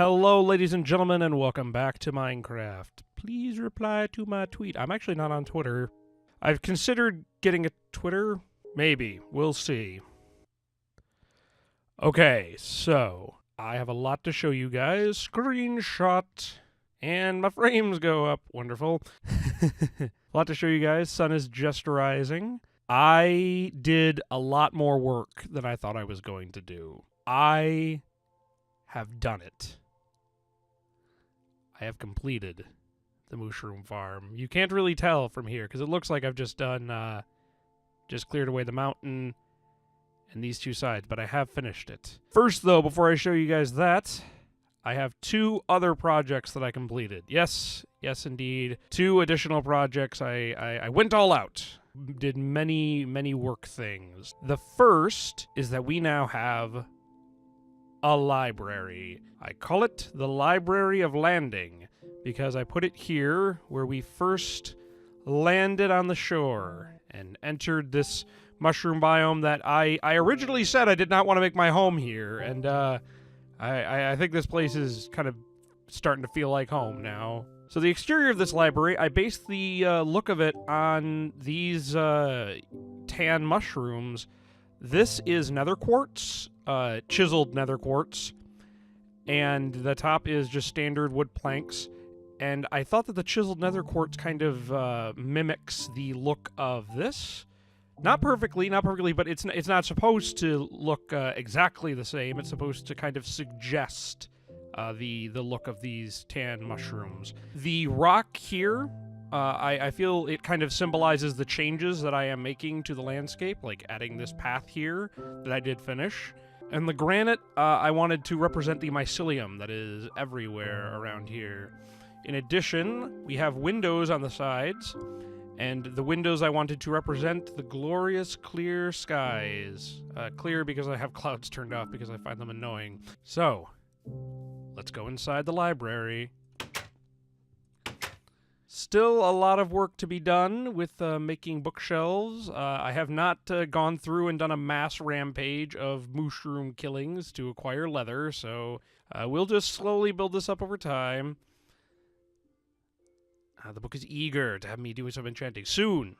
Hello, ladies and gentlemen, and welcome back to Minecraft. Please reply to my tweet. I'm actually not on Twitter. I've considered getting a Twitter. Maybe. We'll see. Okay, so I have a lot to show you guys. Screenshot. And my frames go up. Wonderful. A lot to show you guys. Sun is just rising. I did a lot more work than I thought I was going to do. I have done it. I have completed the Mooshroom Farm. You can't really tell from here because it looks like I've just done, just cleared away the mountain and these two sides, but I have finished it. First, though, before I show you guys that, I have two other projects that I completed. Yes, indeed. Two additional projects. I went all out. Did many work things. The first is that we now have a library. I call it the Library of Landing because I put it here where we first landed on the shore and entered this mushroom biome that I originally said I did not want to make my home here, and I think this place is kind of starting to feel like home now. So the exterior of this library, I based the look of it on these tan mushrooms. This is nether quartz, chiseled nether quartz, and the top is just standard wood planks. And I thought that the chiseled nether quartz kind of mimics the look of this. Not perfectly, but it's not supposed to look exactly the same. It's supposed to kind of suggest the look of these tan mushrooms. The rock here, I feel it kind of symbolizes the changes that I am making to the landscape, like adding this path here that I did finish. And the granite, I wanted to represent the mycelium that is everywhere around here. In addition, we have windows on the sides, and the windows I wanted to represent the glorious clear skies. Clear because I have clouds turned off because I find them annoying. So, let's go inside the library. Still a lot of work to be done with making bookshelves. I have not gone through and done a mass rampage of mushroom killings to acquire leather, so we'll just slowly build this up over time. The book is eager to have me doing some enchanting. Soon.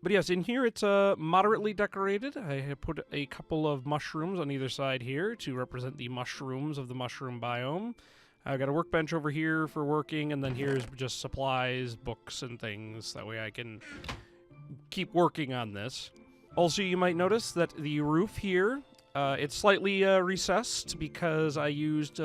But yes, in here it's moderately decorated. I have put a couple of mushrooms on either side here to represent the mushrooms of the mushroom biome. I've got a workbench over here for working, and then here's just supplies, books, and things. That way I can keep working on this. Also, you might notice that the roof here, it's slightly recessed because I used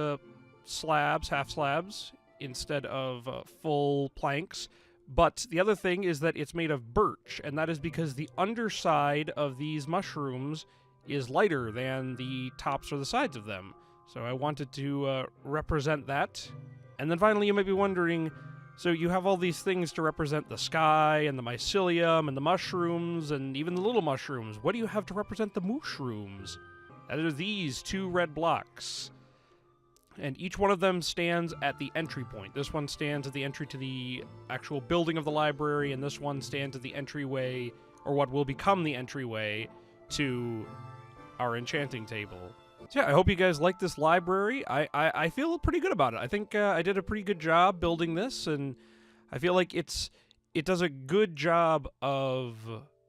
slabs, half slabs, instead of full planks. But the other thing is that it's made of birch, and that is because the underside of these mushrooms is lighter than the tops or the sides of them. So I wanted to represent that. And then finally, you might be wondering, so you have all these things to represent the sky and the mycelium and the mushrooms and even the little mushrooms. What do you have to represent the mooshrooms? That are these two red blocks. And each one of them stands at the entry point. This one stands at the entry to the actual building of the library, and this one stands at the entryway, or what will become the entryway, to our enchanting table. So yeah, I hope you guys like this library. I feel pretty good about it. I think I did a pretty good job building this, and I feel like it does a good job of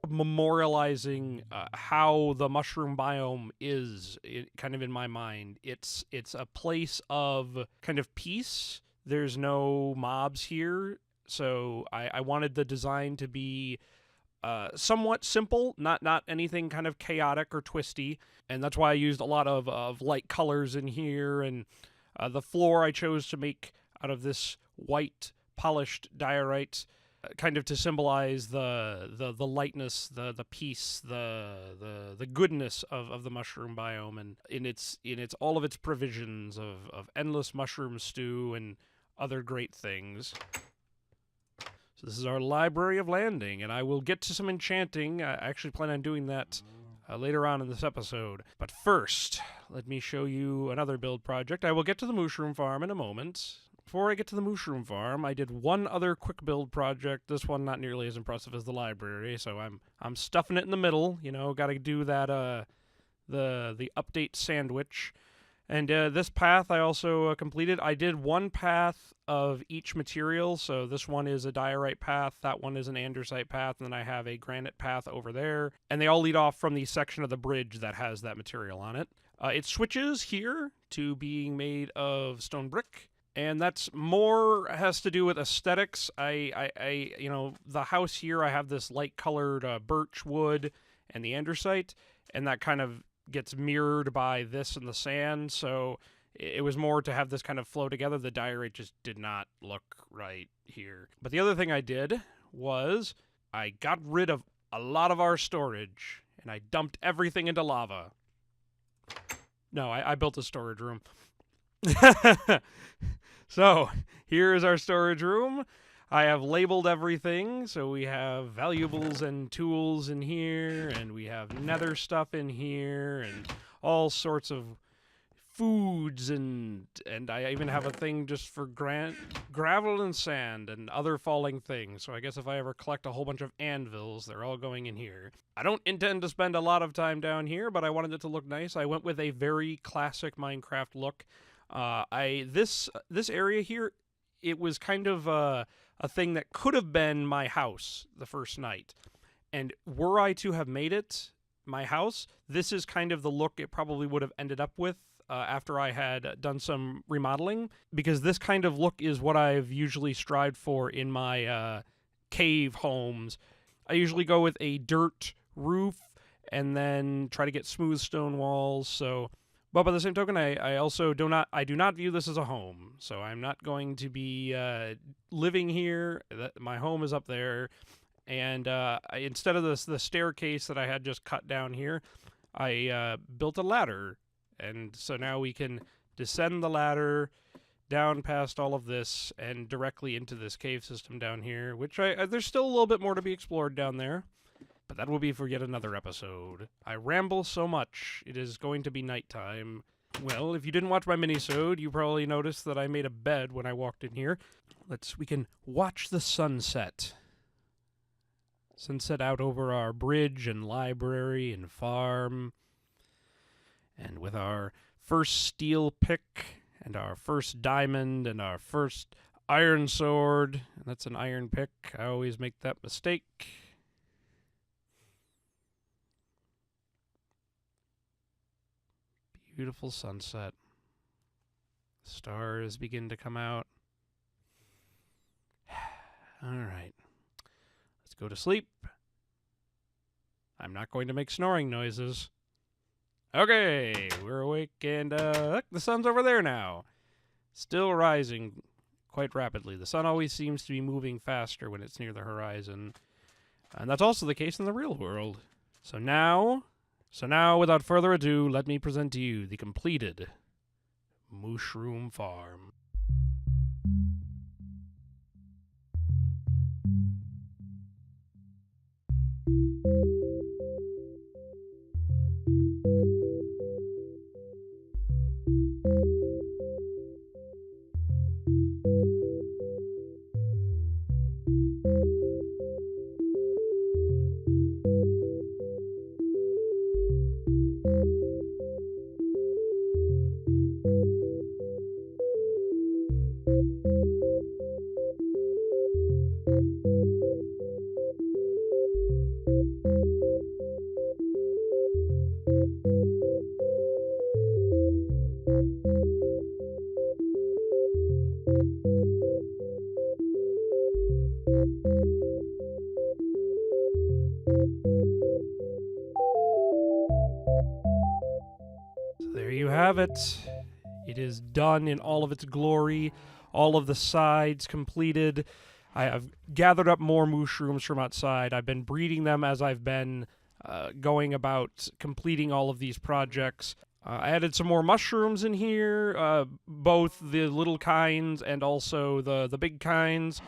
memorializing how the mushroom biome is, kind of in my mind. It's a place of kind of peace. There's no mobs here, so I wanted the design to be somewhat simple, not anything kind of chaotic or twisty, and that's why I used a lot of light colors in here, and the floor I chose to make out of this white polished diorite, kind of to symbolize the lightness, the peace, the goodness of the mushroom biome, and in its all of its provisions of endless mushroom stew and other great things. So this is our Library of Landing, and I will get to some enchanting. I actually plan on doing that later on in this episode. But first, let me show you another build project. I will get to the Mooshroom Farm in a moment. Before I get to the Mooshroom Farm, I did one other quick build project. This one not nearly as impressive as the library, so I'm stuffing it in the middle. You know, got to do that the update sandwich. And this path I also completed. I did one path of each material. So this one is a diorite path, that one is an andesite path, and then I have a granite path over there. And they all lead off from the section of the bridge that has that material on it. It switches here to being made of stone brick. And that's more has to do with aesthetics. The house here, I have this light colored birch wood and the andesite, and that kind of gets mirrored by this and the sand, so it was more to have this kind of flow together. The diorite just did not look right here. But the other thing I did was I got rid of a lot of our storage, and I dumped everything into lava. No, I built a storage room. So, here is our storage room. I have labeled everything, so we have valuables and tools in here, and we have nether stuff in here, and all sorts of foods, and I even have a thing just for gravel and sand and other falling things. So I guess if I ever collect a whole bunch of anvils, they're all going in here. I don't intend to spend a lot of time down here, but I wanted it to look nice. I went with a very classic Minecraft look. This area here, it was kind of a thing that could have been my house the first night. And were I to have made it my house, this is kind of the look it probably would have ended up with after I had done some remodeling, because this kind of look is what I've usually strived for in my cave homes. I usually go with a dirt roof and then try to get smooth stone walls. But by the same token, I also do not view this as a home. So I'm not going to be living here. My home is up there, and instead of the staircase that I had just cut down here, I built a ladder, and so now we can descend the ladder down past all of this and directly into this cave system down here. Which there's still a little bit more to be explored down there. But that will be for yet another episode. I ramble so much, it is going to be nighttime. Well, if you didn't watch my mini-sode, you probably noticed that I made a bed when I walked in here. We can watch the sunset. Sunset out over our bridge and library and farm. And with our first steel pick and our first diamond and our first iron sword. And that's an iron pick. I always make that mistake. Beautiful sunset. Stars begin to come out. All right. Let's go to sleep. I'm not going to make snoring noises. Okay, we're awake, and look, the sun's over there now. Still rising quite rapidly. The sun always seems to be moving faster when it's near the horizon. And that's also the case in the real world. So now, without further ado, let me present to you the completed Mooshroom Farm. There you have it. It is done in all of its glory. All of the sides completed. I have gathered up more mushrooms from outside. I've been breeding them as I've been going about completing all of these projects. I added some more mushrooms in here, both the little kinds and also the big kinds,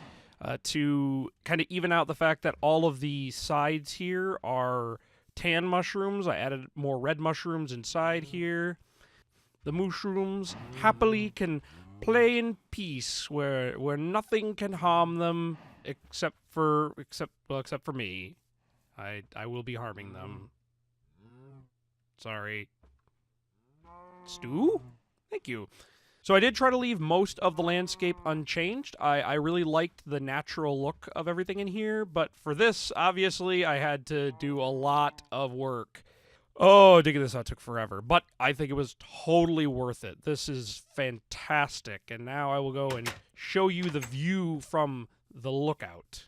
to kind of even out the fact that all of the sides here are tan mushrooms. I added more red mushrooms inside here. The mushrooms happily can play in peace where nothing can harm them except for me. I will be harming them. Sorry. Stew? Thank you. So I did try to leave most of the landscape unchanged. I really liked the natural look of everything in here, but for this, obviously, I had to do a lot of work. Oh, digging this out took forever, but I think it was totally worth it. This is fantastic, and now I will go and show you the view from the lookout.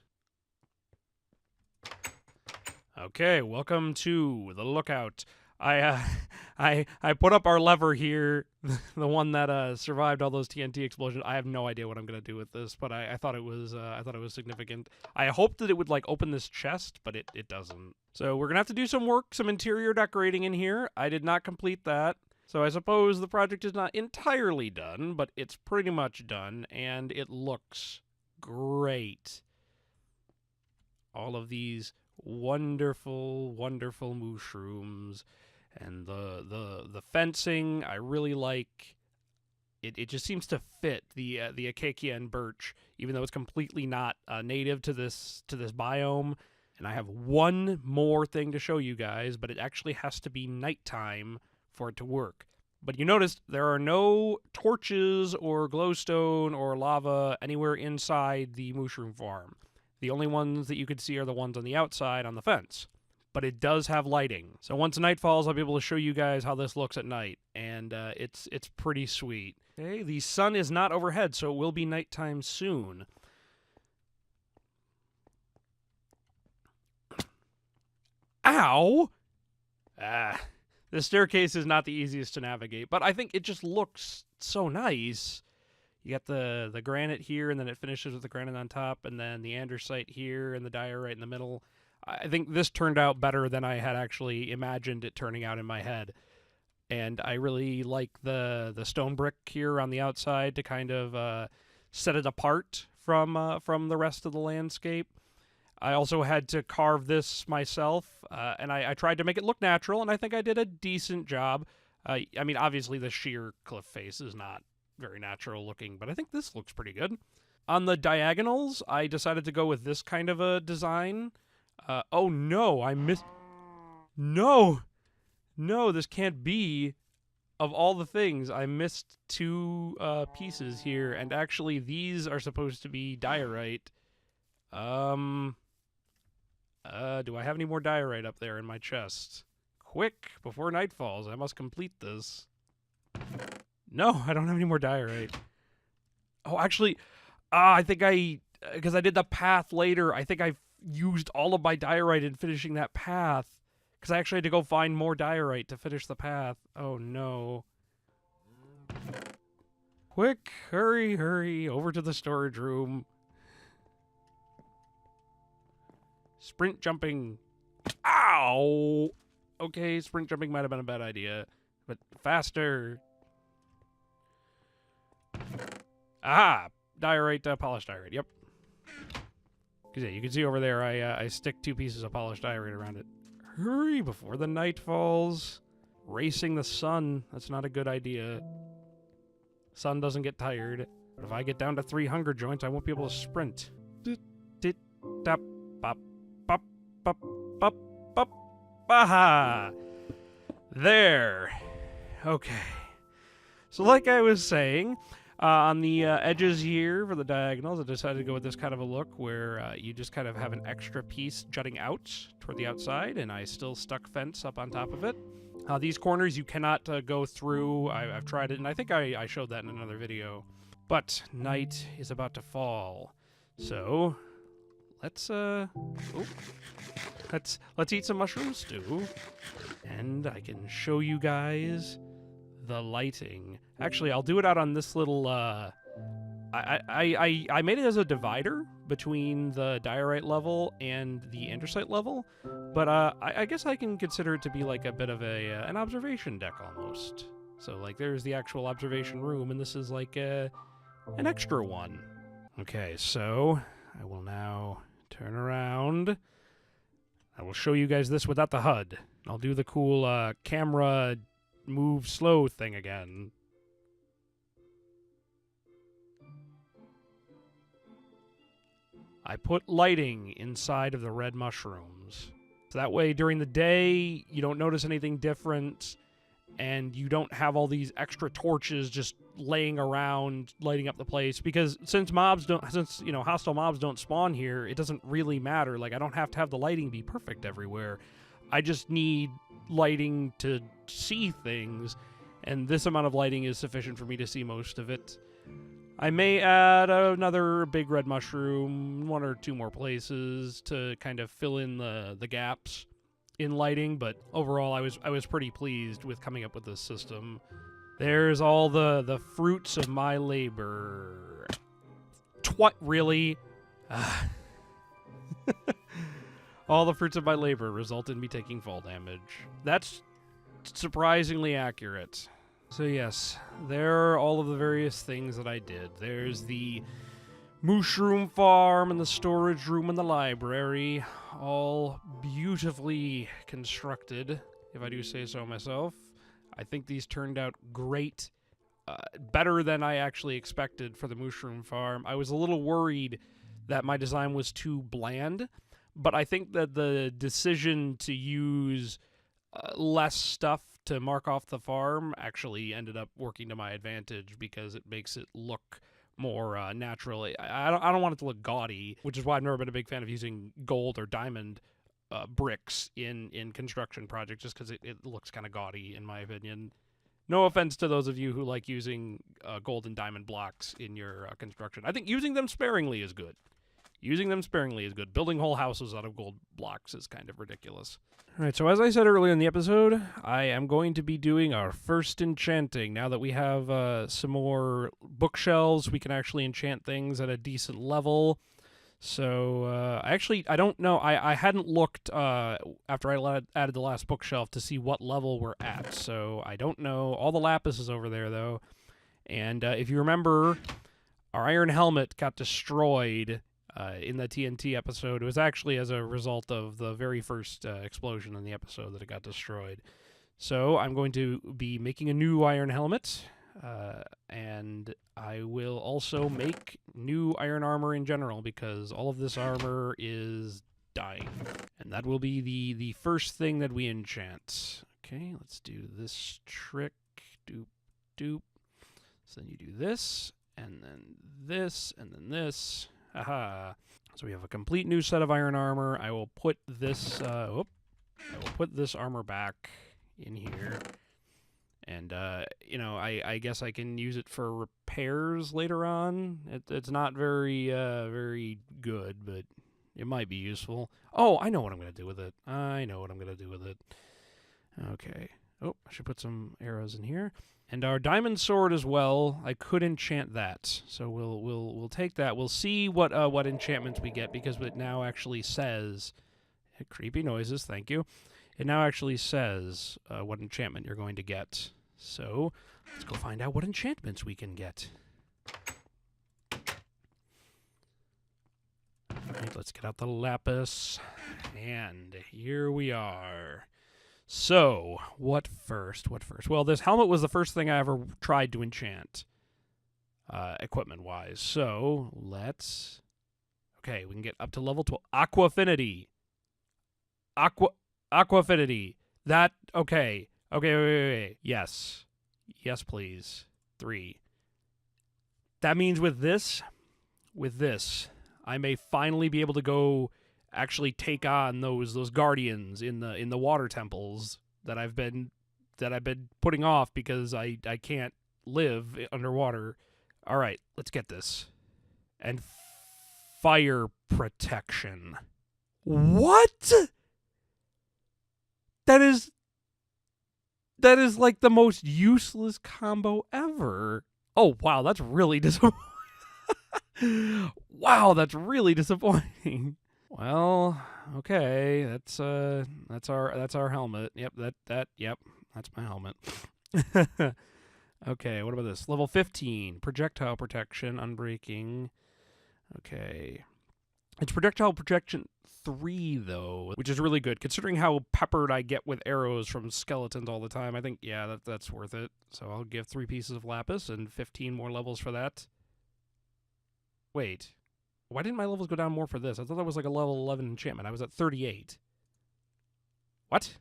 Okay, welcome to the lookout. I put up our lever here, the one that survived all those TNT explosions. I have no idea what I'm gonna do with this, but I thought it was significant. I hoped that it would like open this chest, but it doesn't. So we're gonna have to do some work, some interior decorating in here. I did not complete that, so I suppose the project is not entirely done, but it's pretty much done, and it looks great. All of these wonderful, wonderful mushrooms. And the fencing, I really like. It just seems to fit the acacia and birch, even though it's completely not native to this biome. And I have one more thing to show you guys, but it actually has to be nighttime for it to work. But you noticed there are no torches or glowstone or lava anywhere inside the Mooshroom Farm. The only ones that you could see are the ones on the outside on the fence. But it does have lighting. So once night falls, I'll be able to show you guys how this looks at night, and it's pretty sweet. Okay, the sun is not overhead, so it will be nighttime soon. Ow! The staircase is not the easiest to navigate, but I think it just looks so nice. You got the granite here, and then it finishes with the granite on top, and then the andesite here, and the diorite in the middle. I think this turned out better than I had actually imagined it turning out in my head. And I really like the stone brick here on the outside to kind of set it apart from the rest of the landscape. I also had to carve this myself, and I tried to make it look natural, and I think I did a decent job. I mean, obviously the sheer cliff face is not very natural looking, but I think this looks pretty good. On the diagonals, I decided to go with this kind of a design. Oh no, I missed... No! No, this can't be. Of all the things, I missed two pieces here, and actually these are supposed to be diorite. Do I have any more diorite up there in my chest? Quick, before night falls, I must complete this. No, I don't have any more diorite. Oh, actually, I think because I did the path later, I think I used all of my diorite in finishing that path, because I actually had to go find more diorite to finish the path. Oh no. Quick, hurry, hurry, over to the storage room. Sprint jumping. Ow! Okay, sprint jumping might have been a bad idea, but faster. Aha! Diorite, polished diorite, yep. Yeah, you can see over there, I stick two pieces of polished diorite around it. Hurry before the night falls. Racing the sun, that's not a good idea. Sun doesn't get tired. But if I get down to 3 hunger joints, I won't be able to sprint. Aha! There. Okay. So like I was saying, on the edges here for the diagonals, I decided to go with this kind of a look where you just kind of have an extra piece jutting out toward the outside, and I still stuck fence up on top of it. These corners you cannot go through. I've tried it, and I think I showed that in another video. But night is about to fall, so let's eat some mushroom stew, and I can show you guys the lighting. Actually, I'll do it out on this little, I made it as a divider between the diorite level and the andesite level, but I guess I can consider it to be like a bit of an observation deck almost. So like there's the actual observation room, and this is like an extra one. Okay, so I will now turn around. I will show you guys this without the HUD. I'll do the cool camera move slow thing again. I put lighting inside of the red mushrooms. So that way during the day you don't notice anything different, and you don't have all these extra torches just laying around lighting up the place, because since hostile mobs don't spawn here, it doesn't really matter. Like, I don't have to have the lighting be perfect everywhere. I just need lighting to see things, and this amount of lighting is sufficient for me to see most of it. I may add another big red mushroom, 1 or 2 more places to kind of fill in the gaps in lighting, but overall I was pretty pleased with coming up with this system. There's all the fruits of my labor. Really? All the fruits of my labor result in me taking fall damage. That's surprisingly accurate. So yes, there are all of the various things that I did. There's the Mooshroom Farm and the storage room and the library, all beautifully constructed, if I do say so myself. I think these turned out great, better than I actually expected for the Mooshroom Farm. I was a little worried that my design was too bland, but I think that the decision to use less stuff to mark off the farm actually ended up working to my advantage, because it makes it look more natural. I don't want it to look gaudy, which is why I've never been a big fan of using gold or diamond bricks in construction projects, just because it looks kind of gaudy, in my opinion. No offense to those of you who like using gold and diamond blocks in your construction. I think using them sparingly is good. Using them sparingly is good. Building whole houses out of gold blocks is kind of ridiculous. All right, so as I said earlier in the episode, I am going to be doing our first enchanting. Now that we have some more bookshelves, we can actually enchant things at a decent level. So, I don't know. I hadn't looked after I added the last bookshelf to see what level we're at. So, I don't know. All the lapis is over there, though. And if you remember, our iron helmet got destroyed in the TNT episode. It was actually as a result of the very first explosion in the episode that it got destroyed. So I'm going to be making a new iron helmet, and I will also make new iron armor in general, because all of this armor is dying. And that will be the first thing that we enchant. Okay, let's do this trick. Doop, doop. So then you do this, and then this, and then this. Aha. So we have a complete new set of iron armor. I will put this I will put this armor back in here. And I guess I can use it for repairs later on. It's not very very good, but it might be useful. Oh, I know what I'm going to do with it. Okay. Oh, I should put some arrows in here. And our diamond sword as well. I could enchant that, so we'll take that. We'll see what enchantments we get, because it now actually says creepy noises. Thank you. It now actually says what enchantment you're going to get. So let's go find out what enchantments we can get. All right, let's get out the lapis, and here we are. So, what first? Well, this helmet was the first thing I ever tried to enchant, equipment-wise. So, okay, we can get up to level 12. Aquafinity. Aquafinity. Okay, wait. Yes, please. 3. That means with this, I may finally be able to go actually take on those guardians in the water temples that I've been putting off because I can't live underwater. All right, let's get this. And fire protection. What? That is like the most useless combo ever. Oh wow, that's really disappointing. Wow, that's really disappointing. Well, okay, that's our helmet. Yep, that's my helmet. Okay, what about this? Level 15, projectile protection, unbreaking. Okay. It's projectile protection 3 though, which is really good considering how peppered I get with arrows from skeletons all the time. I think that's worth it. So I'll give 3 pieces of lapis and 15 more levels for that. Wait. Why didn't my levels go down more for this? I thought that was like a level 11 enchantment. I was at 38. What?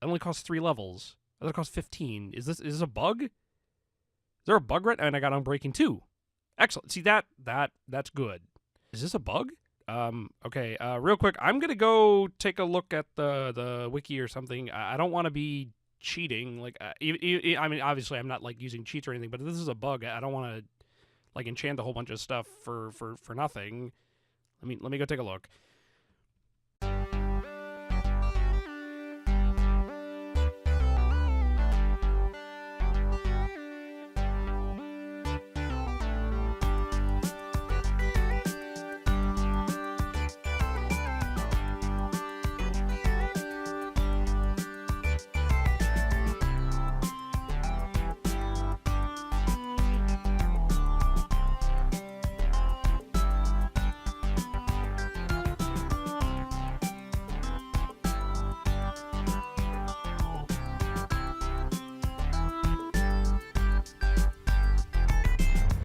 It only costs 3 levels. That costs 15. Is this a bug? Is there a bug right? And I got Unbreaking 2. Excellent. See, that's good. Is this a bug? Okay, real quick, I'm gonna go take a look at the wiki or something. I don't want to be cheating. Like, I mean, obviously, I'm not, like, using cheats or anything, but if this is a bug, I don't want to, like, enchant a whole bunch of stuff for nothing. Let me go take a look.